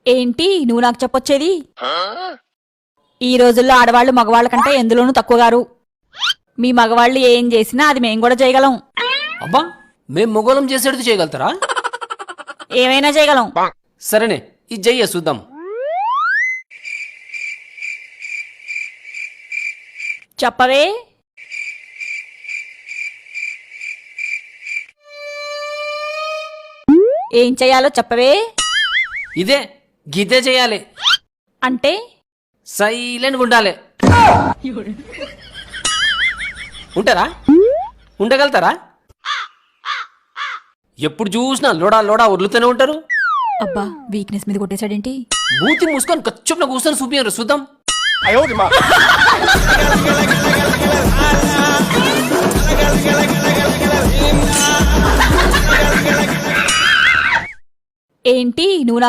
ఏంటి నువ్వు నాకు చెప్పొచ్చేది? ఈ రోజుల్లో ఆడవాళ్లు మగవాళ్ళ కంటే ఎందులోనూ తక్కువగారు. మీ మగవాళ్ళు ఏం చేసినా అది మేం కూడా చేయగలం. అబ్బా, మేం మొగోళం చేసేది చేయగలుగుతారా? ఏమైనా చేయగలం. సరేనే, ఇది చెయ్య చూద్దాం. చెప్పవే. ఏం చెయ్యాలో చెప్పవే. ఇదే గిదే చెయ్యాలి. అంటే సైలెంట్గా ఉండాలి. ఉంటారా? ఉండగలుగుతారా? ఎప్పుడు చూసినా లోడా లోడా వదులుతూనే ఉంటారు. అబ్బా, వీక్నెస్ మీద కొట్టేశాడేంటి? మూతి మూసుకొని కచ్చుప్న కూర్చొని చూపియారు చూద్దాం. ఏంటి నువ్వు